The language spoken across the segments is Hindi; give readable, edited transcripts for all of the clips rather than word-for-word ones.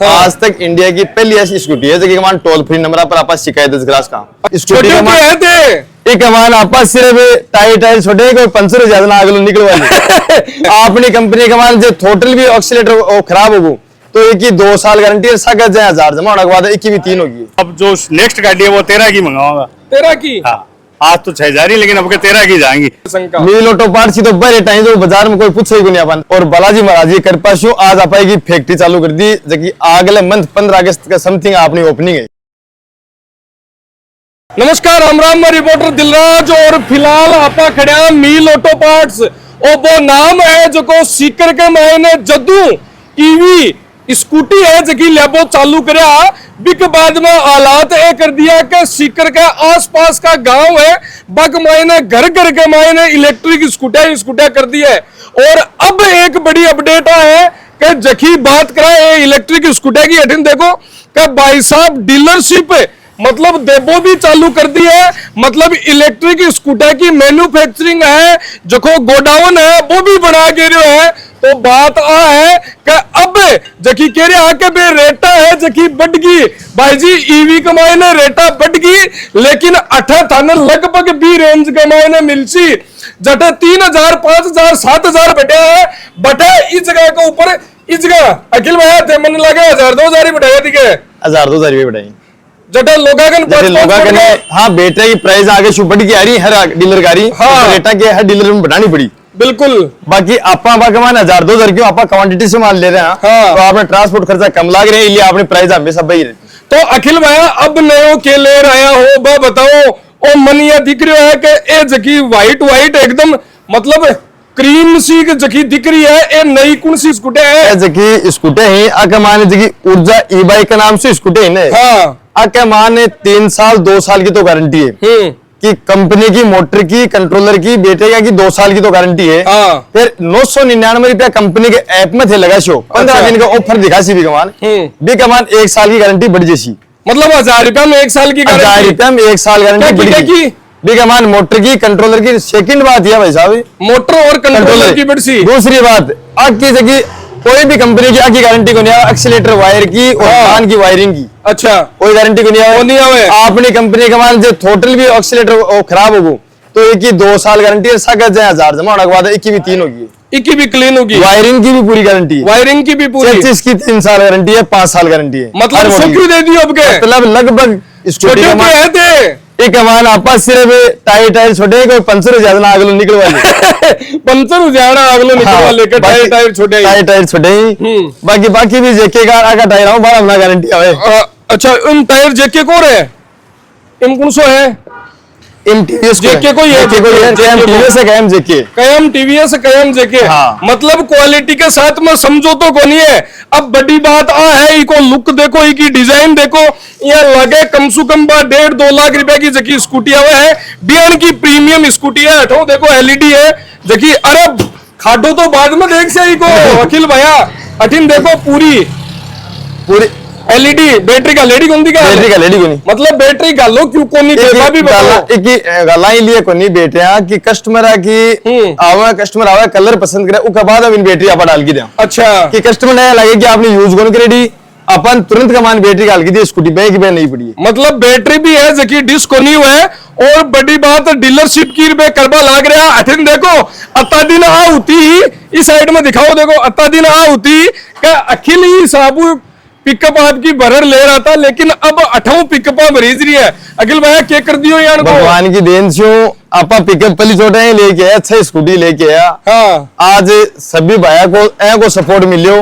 आज तक इंडिया की पहली ऐसी स्कूटी है जो कि टोल फ्री नंबर पर आप शिकायत दस ग्रास का स्कूटी एक हमारा आपस सिर्फ टायर छोटे कोई पंचर ज्यादा ना आगे निकलवा अपनी कंपनी का मान जो टोटल भी ऑक्सीलेटर खराब होगू तो एक ही 2 साल गारंटी है 1000 जमा होने के बाद एक ही भी 3 होगी। अब जो नेक्स्ट गाड़ी है वो 13 की मंगाऊंगा। 13 की? हाँ, आज तो 6000 ही, लेकिन अब के 13 की जाएंगी। मिल ऑटो पार्ट्स की तो बड़े टाइम जो बाजार में कोई पूछे ही नहीं अपन। और बालाजी महाराज कर पास आज आप आएगी फैक्ट्री चालू कर दी जबकि अगले मंथ 15 अगस्त का समथिंग अपनी ओपनिंग है। नमस्कार, हम रिपोर्टर दिलराज और फिलहाल आपा खड़ा मिल ऑटो पार्ट्स और वो नाम है जो को सीकर के मायने जदू ईवी स्कूटी है जकी लेबो चालू करया बिक बाद में हालात ए कर दिया कि सीकर के आसपास का गांव है बग मायने घर घर के मायने इलेक्ट्रिक स्कूटर कर दी है। और अब एक बड़ी अपडेट है कि जकी बात कराए इलेक्ट्रिक स्कूटर की अठिन देखो कि भाई साहब डीलरशिप मतलब देबो भी चालू कर दी है। मतलब इलेक्ट्रिक स्कूटर की मैन्युफैक्चरिंग है जो गोडाउन है वो भी बना के रहे है। तो बात आ है कि अब जकी कह रहे के बे रेटा है जकी बढ़ गई भाई जी ईवी कमाए ने रेटा बढ़ गई लेकिन 8 थाने लगभग भी रेंज कमाए ने मिलसी जटे 3000 5000 7000 बटे है बटे इस जगह के ऊपर इस जगह अखिल भाई थे मन लगे 1000 ही बढ़ाया दिखे 1000 भी बढ़ाई जटे लोगागन हाँ बेटे की प्राइस आगे शू बढ़ की आ रही हर डीलर का रही हाँ बेटा के हर डीलर में बढ़ानी पड़ी बिल्कुल। बाकी आपा मान 1000 क्यों आपा क्वांटिटी से माल ले रहे हैं हाँ। तो आपने ट्रांसपोर्ट खर्चा कम लाग रहे हैं इसलिए आपने प्राइस हमेशा वही रहती। तो अखिल भैया अब नयो के ले रहा हो बा बताओ ओ मनिया दिख रहा है कि ए जकी व्हाइट एकदम मतलब क्रीम सी जकी दिख रही है ए नई कौन सी स्कूटर है जकी स्कूटर है आके माने जकी ऊर्जा ई बाइक का नाम से स्कूटर है ना हाँ आके माने 3 साल 2 साल की तो गारंटी है कि कंपनी की मोटर की कंट्रोलर की बेटे की 2 साल की तो गारंटी है फिर 999 रुपया कंपनी के ऐप में थे लगा शो 15 दिन का ऑफर दिखा सी भी कमान 1 साल की गारंटी बढ़ जैसी मतलब 1000 रुपया में 1 साल की 1000 रुपया में 1 साल गारंटी बढ़ी बिगमान मोटर की कंट्रोलर की। सेकंड बात यह भाई साहब मोटर और कंट्रोलर की बढ़ी। दूसरी बात आग की जगह कोई भी कंपनी की आगे गारंटी को नहीं है एक्सीलेटर वायर की और कान की वायरिंग की अच्छा कोई गारंटी को नहीं है। अपनी कंपनी का मान जो टोटल भी ऑक्सीलेटर खराब होगू तो एक ही 2 साल गारंटी है 1000 जमा होने के बाद एक ही भी 3 होगी एक ही भी क्लीन होगी। वायरिंग की भी पूरी गारंटी है वायरिंग की भी पूरी चीज की 3 साल गारंटी है 5 साल गारंटी है मतलब क्यों दे दी अब के मतलब लगभग एक हमारा आपस सिर्फ टायर छोटे कोई पंचर ज्यादा ना आगलो निकलवा ले पंचर ज्यादा आगलो निकलवा लेकर टायर छोटे ही बाकी भी जेके का आगा टायर आओ बड़ा अपना गारंटी आवे। अच्छा उन टायर जेके को रे इन कौन सो है इन टीवीएस जेके को है टीवीएस है कयम टीवीएस कयम जेके मतलब क्वालिटी के साथ में समझौतो को नहीं है। अब बड़ी बात आ है इको लुक देखो इकी डिजाइन देखो ये लगे कम से कम 1.5-2 लाख रुपए की जकी स्कूटी आवे है बीएन की प्रीमियम स्कूटी है हटो देखो एलईडी है जकी अरे खाटो तो बाद में देख से इको अखिल भैया अठिन देखो पूरी एलईडी बैटरी का लेडी कौन दी का बैटरी का लेडी कोनी मतलब बैटरी का लो क्यों कोनी देवा भी बताओ एक गलाई लिए कोनी बेटे कि कस्टमर की कस्टमर आवे कलर पसंद करे उसके बाद अब इन बैटरी आप डाल के दे अच्छा कि कस्टमर ने लगे कि आपने यूज कौन करेडी अपन तुरंत कमान बैटरी डाल के दी स्कूटी बैग पे नहीं पड़ी मतलब बैटरी भी है जकी डिस्क नहीं हुआ है। और बड़ी बात डीलरशिप की रुपए करबा लाग रहा अठिन देखो अत्ता दिन आ होती इस साइड में दिखाओ देखो अत्ता दिन आ होती क्या अखिल ही साबू पिकअप आपकी भरर ले रहा था लेकिन अब 8वां पिकअप भरीज रही है। अखिल भाई क्या कर दियो यार भगवान की देन से आपा पिकअप पहली छोटे लेके आया अच्छा स्कूटी लेके आया हाँ। आज सभी भाया को सपोर्ट मिलियो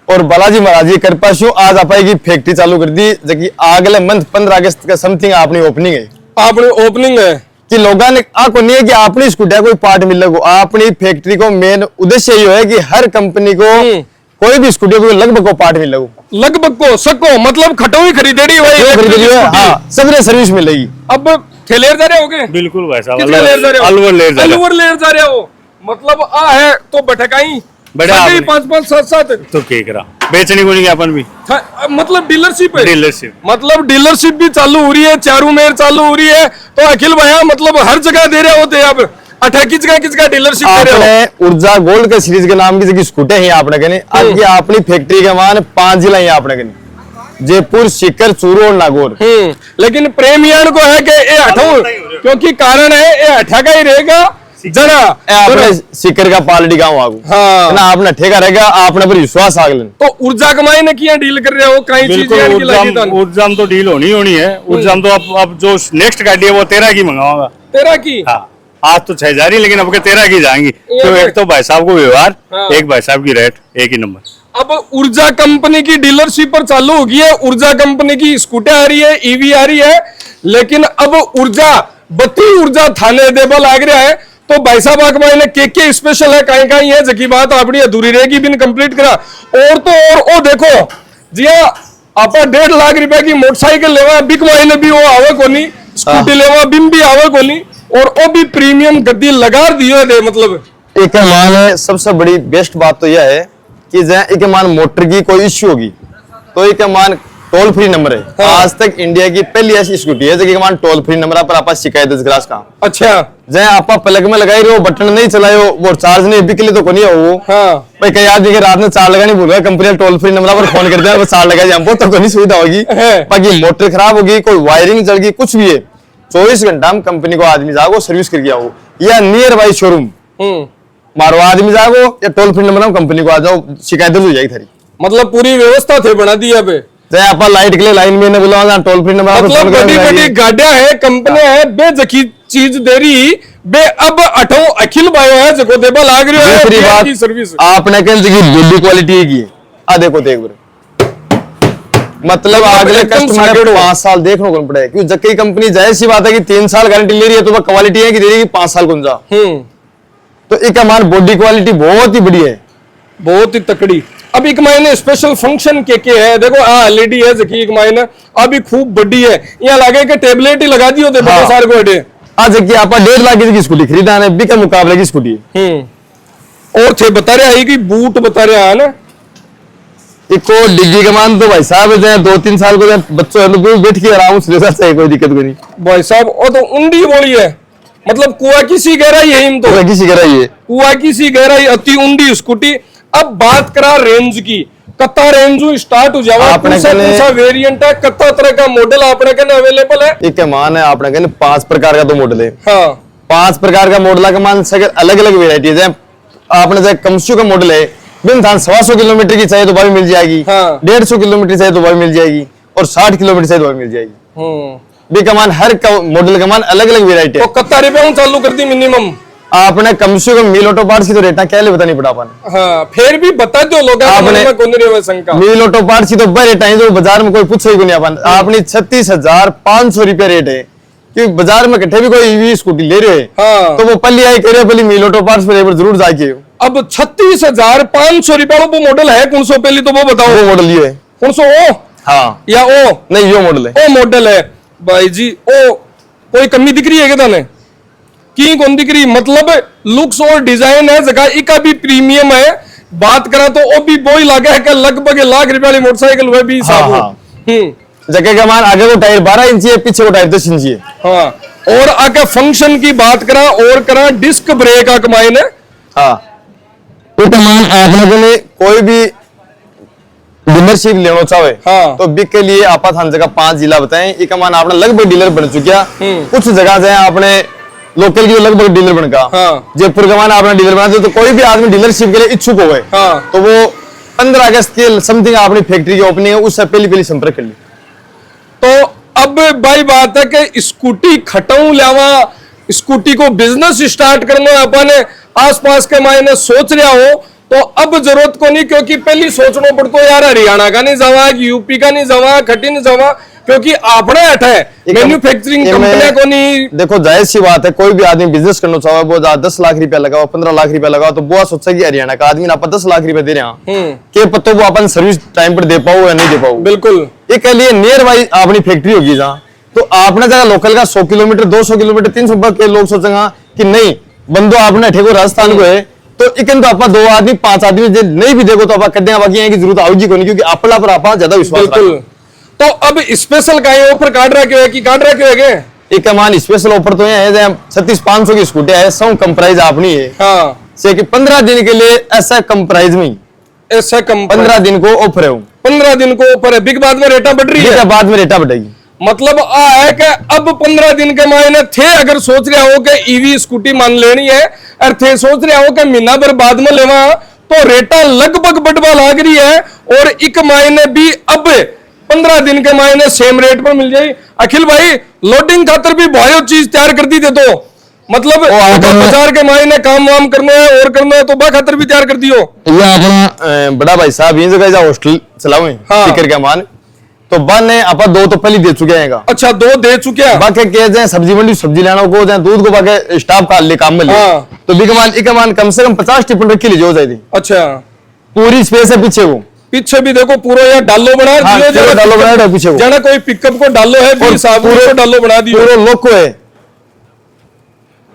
और बालाजी महाराज की कृपा से आज आप की फैक्ट्री चालू कर दी जबकि अगले मंथ 15 अगस्त का समथिंग अपनी ओपनिंग है कि लोगों ने को नहीं है कि अपनी स्कूटी कोई पार्ट मिल लगो अपनी फैक्ट्री को मेन उद्देश्य यही है कि हर कंपनी को कोई भी स्कूटी को लगभग को पार्ट मिलेगा लगभग को सको मतलब खटो ही खरीदेड़ी हाँ, सबने सर्विस मिलेगी। अब ठेलेर जा रहे होगे बिल्कुल भाई साहब अलवर लेर जा रहे हो मतलब आ है तो बटकाई बड़ा 5-5 7-7 तो केकरा बेचने को नहीं अपन भी मतलब डीलरशिप मतलब डीलरशिप भी चालू हो रही है चारों मेर चालू हो रही है। तो अखिल भैया मतलब हर जगह दे रहे होते अब अच्छा किसका डीलरशिप दे रहे हो? आपने ऊर्जा गोल्ड के सीरीज के नाम की जगह स्कूटर है आपने कहने आज ये अपनी फैक्ट्री के मान 5 जिला है आपने कहने जयपुर, सीकर, चूरू और नागौर। लेकिन प्रेमियन को है कि ये हटाओ, क्योंकि कारण है ये हटा का ही रहेगा जरा आपने सीकर का पालड़ी गांव आगू हाँ ना आपने ठेका रहेगा आपने पर विश्वास आगलन। तो ऊर्जा कमाई ने किया डील कर रहे हो कई बिल्कुल ऊर्जा में तो डील होनी है। ऊर्जा में तो अब जो नेक्स्ट गाड़ी है वो 13 की मंगाऊंगा। 13 की? हाँ, आज तो 6 जा रही लेकिन अब के 13 की जाएंगी। तो एक तो भाई साहब को व्यवहार, एक भाई साहब की रेट एक ही नंबर। अब ऊर्जा कंपनी की डीलरशिप पर चालू होगी है, ऊर्जा कंपनी की स्कूटर आ रही है, ईवी आ रही है, लेकिन अब ऊर्जा 32 ऊर्जा थाने देबा लाग रहा है। तो भाई साहब आकमाई के स्पेशल है कहीं है जकी बात अपनी अधूरी रहेगी बिन कंप्लीट करा। और तो और ओ देखो जी आप 1.5 लाख रुपए की मोटरसाइकिल लेवा बिक महीने भी वो आवे कोनी, स्कूटी लेवा बिन भी आवे कोनी, और वो भी प्रीमियम गद्दी लगा दियो दे। मतलब एक मान सबसे बड़ी बेस्ट बात तो यह है कि जहाँ एक मान मोटर की कोई इश्यू होगी तो एक मान टोल फ्री नंबर है। आज तक इंडिया की पहली ऐसी स्कूटी है जो मान टोल फ्री नंबर पर आप शिकायत दर्ज करा सका। अच्छा जहाँ आप प्लग में लगाई रहो बटन नहीं चलायो वो चार्ज नहीं बिकली तो कोनी हो हाँ भाई कई आदमी के रात में चार्ज लगानी भूल गए कंपनी टोल फ्री नंबर पर फोन करते हैं वो चार्ज लगा हमको तो कोई सुविधा होगी। बाकी मोटर खराब होगी कोई वायरिंग जल गई कुछ भी है 24 घंटा हम कंपनी को आदमी जाओ सर्विस करके आओ या नियर बाई शोरूम मारो आदमी जाओ या टोल फ्री नंबर हम कंपनी को आ जाओ शिकायत दर्ज हो जाएगी थारी। मतलब पूरी व्यवस्था थे बना दी अब चाहे आप लाइट के लिए लाइन में बुलाओ टोल फ्री नंबर मतलब बड़ी बड़ी गाड़ियां है कंपनी है बेजकी चीज दे रही बे अब अठो अखिल बायो है जको देबा लाग रही है। दूसरी बात की सर्विस आपने कह दी बिल्डी क्वालिटी की आ देखो देख मतलब अगले कस्टमर को 5 साल देखने को पड़ेगा क्योंकि जक्की कंपनी जाहिर सी बात है कि 3 साल गारंटी ले रही है तो वह क्वालिटी है कि दे रही है 5 साल गुंजा। तो एक हमारी बॉडी क्वालिटी बहुत ही बढ़िया है बहुत ही तकड़ी। अब एक महीने स्पेशल फंक्शन के है देखो एलईडी है जकी एक महीने अभी खूब बड़ी है यहाँ लगे कि टेबलेट ही लगा दियो दे हाँ। सारे को अडे आज की आप 1.5 लाख की स्कूटी खरीदा है बिका मुकाबले की स्कूटी और थे बता रहे आई कि बूट बता रहे है ना इको डिग्गी के मान तो भाई साहब 2-3 साल को बच्चों बैठ के आराम से ले सकते कोई दिक्कत कोई नहीं भाई साहब वो तो उंडी बोली है मतलब कुआ की सी गहराई है इन तो किसी गहराई है कुआ की सी गहराई अति उंडी स्कूटी। अब बात करा रेंज की कत्ता रेंज स्टार्ट हो जावा आपने कौन वेरिएंट है कत्ता तरह का मॉडल आपने कहने अवेलेबल है। एक मान है आपने कहने 5 प्रकार का तो मॉडल है हाँ 5 प्रकार का मॉडल का मान सके अलग अलग वेरायटी है। आपने जैसे कमसू का मॉडल है बिन थान 125 किलोमीटर की चाहिए तो भाई मिल जाएगी हाँ। 150 किलोमीटर चाहिए तो भाई मिल जाएगी और 60 किलोमीटर चाहिए तो भाई मिल जाएगी। भी कमान हर मॉडल का मान अलग अलग वेरायटी है। तो कत्ता रुपया चालू कर दी मिनिमम आपने कम से कम मील ऑटो पार्ट्स की तो रेटा क्या पता नहीं पड़ा पाने। हाँ फिर भी बता दो लोग आपने मील ऑटो पार्ट्स की तो बड़े रेट है जो बाजार में कोई पूछे ही नहीं अपन आपने 36,500 रुपया रेट है कि बाजार में कट्ठे भी कोई ईवी स्कूटी ले रहे हाँ। तो वो पहली आई कह पहले मील ऑटो पार्ट्स पर जरूर जाके। अब 36,500 रुपया वो मॉडल है कौन सो पहले तो वो बताओ वो मॉडल ये है कौन सो ओ हाँ या ओ नहीं यो मॉडल है ओ मॉडल है भाई जी ओ कोई कमी दिख रही है क्या थाने की कौन दिख रही मतलब लुक्स और डिजाइन है जगह इका भी प्रीमियम है। बात करा तो वो भी वही लगा है कि लगभग 1 लाख रुपए वाली मोटरसाइकिल वह भी जगह का मान आगे वो टायर 12 इंची है पीछे वो टायर 10 इंची है। हाँ और आगे फंक्शन की बात करा और करा डिस्क ब्रेक का कमाई ने हाँ तो मान आपने के लिए कोई भी डीलरशिप लेना चाहे हाँ। तो बिक के लिए आप जगह 5 जिला बताएं एक मान आपने लगभग डीलर बन चुका कुछ जगह से आपने लोकल की लगभग डीलर बन गया हाँ। जयपुर का मान आपने डीलर बना तो कोई भी आदमी डीलरशिप के लिए इच्छुक हो गए हाँ। तो वो 15 अगस्त के समथिंग अपनी फैक्ट्री की ओपनिंग है उससे पहली संपर्क कर ली। तो अब भाई बात है कि स्कूटी खटाऊ लावा स्कूटी को बिजनेस स्टार्ट करना अपन आसपास के मायने सोच रहा हो तो अब जरूरत को नहीं क्योंकि पहली सोचना पड़तो यार हरियाणा का नहीं जावा यूपी का नहीं जावा खटी नहीं जावा क्योंकि अपने हट है मैन्युफैक्चरिंग कंपनियां को नहीं। देखो जाहिर सी बात है कोई भी आदमी बिजनेस करना चाहे वो 10 लाख रुपया लगाओ 15 लाख रुपया लगाओ तो वो सोचा कि हरियाणा का आदमी आप 10 लाख रुपया दे रहे हैं के पत्तो वो अपन सर्विस टाइम पर दे पाओ या नहीं दे पाओ। बिल्कुल एक लिए नियर बाई अपनी फैक्ट्री होगी जहाँ तो आपने जगह लोकल का 100 किलोमीटर 200 किलोमीटर 300 के लोग सोचेंगे कि नहीं बंदो आपने ठेको राजस्थान को है तो इकन तो आप 2 आदमी 5 आदमी नहीं भी देखो तो आप कद्या बाकी की जरूरत आएगी को नहीं क्योंकि अपना पर आप ज्यादा विश्वास। बिल्कुल तो अब स्पेशल का ऑफर काट रहा क्यों है कि काट रहा क्यों है एक मान स्पेशल ऑफर तो है 36,500 की स्कूटी है, 100 कम प्राइस आपनी है। हाँ से कि 15 दिन के लिए ऐसा कम प्राइस में, ऐसा कम 15 दिन को ऑफर है, 15 दिन को ऊपर है। बिग बाद में रेटा बढ़ रही है, बाद में रेटा बढ़ेगी। मतलब आ है कि अब 15 दिन के मायने थे अगर सोच रहे हो कि ईवी स्कूटी मान लेनी है और थे सोच रहे हो कि महीना भर बाद में लेवा, तो रेटा लगभग बढ़वा लाग रही है। और एक मायने भी अब 15 दिन के मायने सेम रेट पर मिल जाए। अखिल भाई लोडिंग खातर भी बहुत चीज तैयार कर दी थे, तो मतलब बाजार के मायने काम वाम करना है और करना है तो बा खातर भी तैयार कर दियो। ये अपना बड़ा भाई साहब ये जगह हॉस्टल चलाओ हाँ। स्पीकर का मान तो बन है आप 2 तो पहले दे चुके हैं। अच्छा 2 दे चुके हैं। बाकी के जाए सब्जी मंडी सब्जी लेना को जाए दूध को बाकी स्टाफ का ले काम में ले हाँ। तो बिकमान कम से कम 50 टिप्पण रखी ली जो जाए। अच्छा पूरी स्पेस है पीछे वो, पीछे भी देखो पूरा यहाँ डालो बना हाँ, दियो, डालो बना रहा है पीछे वो। जाना कोई पिकअप को डालो है भी साहब को डालो बना दियो, पूरा लोग को है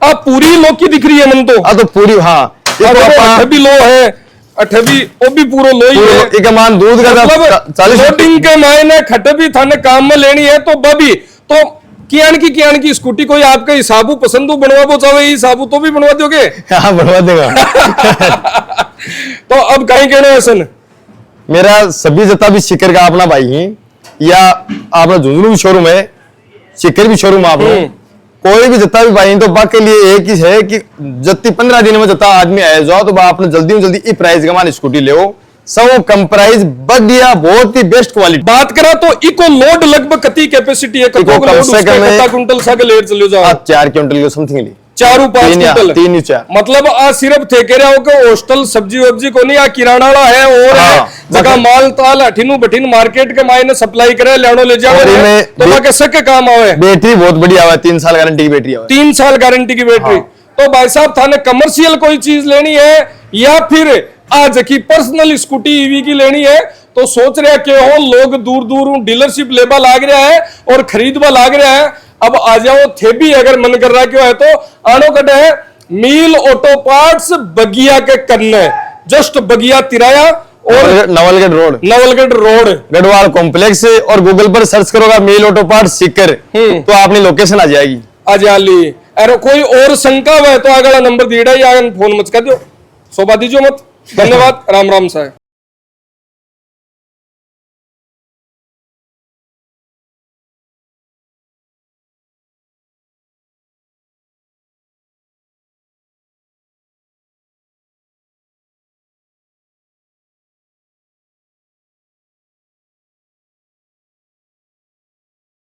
अब पूरी लोग की दिख रही है मन तो। तो पूरी हाँ भी लो है, अठबी वो भी पूरा लो ही है। एक मान दूध का मतलब 40 लोडिंग के मायने खट भी थाने काम में लेनी है तो बबी तो कियान की स्कूटी कोई आपके हिसाबू पसंद बनवा बो चाहे हिसाबू तो भी बनवा दोगे। हाँ बनवा देगा। तो अब कहीं कहना है सन मेरा सभी जता भी शिकर का अपना भाई ही या अपना झुंझुनू भी शोरूम है, शिकर भी शोरूम आपने कोई भी जता भी भाई तो बा के लिए एक ही है कि जत्ती 15 दिन में जता आदमी आया जाओ तो आपने जल्दी में जल्दी प्राइस का मान स्कूटी ले सब कम प्राइस बढ़िया बहुत ही बेस्ट क्वालिटी। बात करा तो इको लोड लगभग कितनी कैपेसिटी है, कम से कम क्विंटल सा लेट चले जाओ 4 क्विंटल के समथिंग ली 4-5 क्विंटल 3 मतलब आ सिर्फ थे कह रहे हो कि हॉस्टल सब्जी वब्जी को नहीं आ किराना वाला है और हाँ, है जगह माल ताल अठिनु बठिन मार्केट के मायने सप्लाई करे लेनो ले जाओ तो बाकी सके काम आवे। बैटरी बहुत बढ़िया आवे 3 साल गारंटी की बैटरी आवे 3 साल गारंटी की बैटरी। तो भाई साहब थाने कमर्शियल कोई चीज लेनी है या फिर आज की पर्सनल स्कूटी ईवी की लेनी है तो सोच रहे के हो लोग दूर दूर डीलरशिप लेबा लाग रहा है और खरीदवा लाग रहा है। अब आ जाओ थे भी अगर मन कर रहा क्यों है तो आनो कट है मील ऑटो पार्ट्स बगिया के कन्ने जस्ट बगिया तिराया और नवलगढ़ रोड गढ़वाल कॉम्प्लेक्स और गूगल पर सर्च करोगा मील ऑटो पार्ट्स सीकर तो आपनी लोकेशन आ जाएगी। आ जा ली अरे कोई और शंका है तो अगला नंबर दीड़ा या फोन मत कर दो सोबा दीजिए मत। धन्यवाद राम राम साहब।